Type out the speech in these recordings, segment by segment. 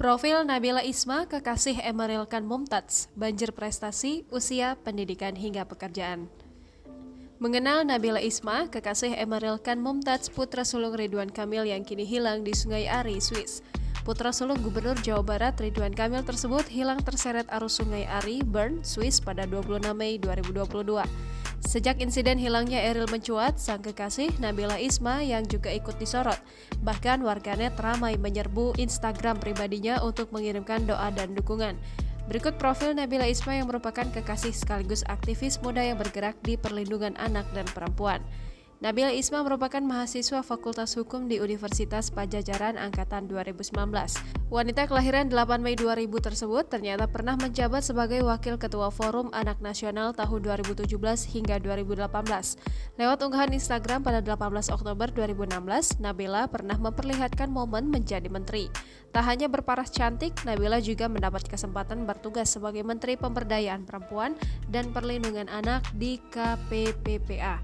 Profil Nabila Isma, kekasih Emeril Khan Mumtaz, banjir prestasi, usia, pendidikan hingga pekerjaan. Mengenal Nabila Isma, kekasih Emeril Khan Mumtaz, putra sulung Ridwan Kamil yang kini hilang di Sungai Ari, Swiss. Putra sulung Gubernur Jawa Barat Ridwan Kamil tersebut hilang terseret arus Sungai Ari, Bern, Swiss pada 26 Mei 2022. Sejak insiden hilangnya Eril mencuat, sang kekasih Nabila Isma yang juga ikut disorot. Bahkan warganet ramai menyerbu Instagram pribadinya untuk mengirimkan doa dan dukungan. Berikut profil Nabila Isma yang merupakan kekasih sekaligus aktivis muda yang bergerak di perlindungan anak dan perempuan. Nabila Isma merupakan mahasiswa Fakultas Hukum di Universitas Padjadjaran Angkatan 2019. Wanita kelahiran 8 Mei 2000 tersebut ternyata pernah menjabat sebagai Wakil Ketua Forum Anak Nasional tahun 2017 hingga 2018. Lewat unggahan Instagram pada 18 Oktober 2016, Nabila pernah memperlihatkan momen menjadi menteri. Tak hanya berparas cantik, Nabila juga mendapat kesempatan bertugas sebagai Menteri Pemberdayaan Perempuan dan Perlindungan Anak di KPPPA.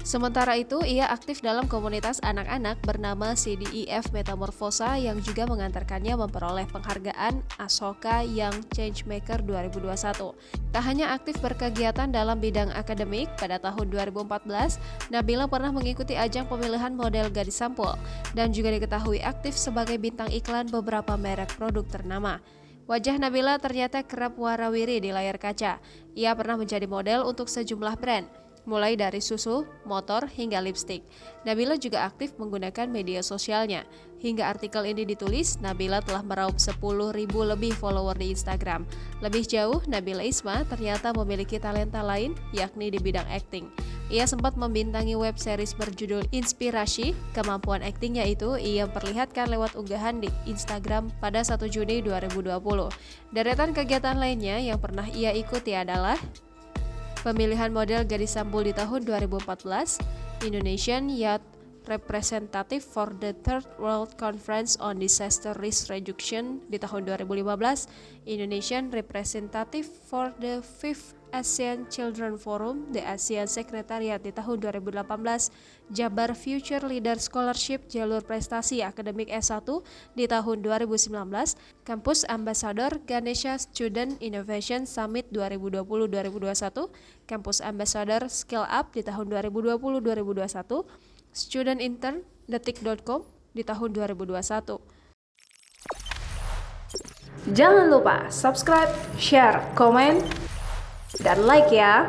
Sementara itu, ia aktif dalam komunitas anak-anak bernama CDIF Metamorfosa yang juga mengantarkannya memperoleh penghargaan Ashoka Young Changemaker 2021. Tak hanya aktif berkegiatan dalam bidang akademik, pada tahun 2014, Nabila pernah mengikuti ajang pemilihan model gadis sampul dan juga diketahui aktif sebagai bintang iklan beberapa merek produk ternama. Wajah Nabila ternyata kerap warawiri di layar kaca. Ia pernah menjadi model untuk sejumlah brand, mulai dari susu, motor, hingga lipstik. Nabila juga aktif menggunakan media sosialnya. Hingga artikel ini ditulis, Nabila telah meraup 10.000 lebih follower di Instagram. Lebih jauh, Nabila Isma ternyata memiliki talenta lain, yakni di bidang akting. Ia sempat membintangi web series berjudul Inspirasi. Kemampuan aktingnya itu ia perlihatkan lewat unggahan di Instagram pada 1 Juni 2020. Deretan kegiatan lainnya yang pernah ia ikuti adalah pemilihan model gadis sampul di tahun 2014, Indonesian Youth Representative for the Third World Conference on Disaster Risk Reduction di tahun 2015, Indonesian Representative for the Fifth ASEAN Children Forum, the ASEAN Secretariat di tahun 2018, Jabar Future Leader Scholarship jalur prestasi akademik S1 di tahun 2019, Kampus Ambassador Ganesha Student Innovation Summit 2020-2021, Kampus Ambassador Skill Up di tahun 2020-2021, Student Intern Detik.com di tahun 2021. Jangan lupa subscribe, share, komen, dan like ya.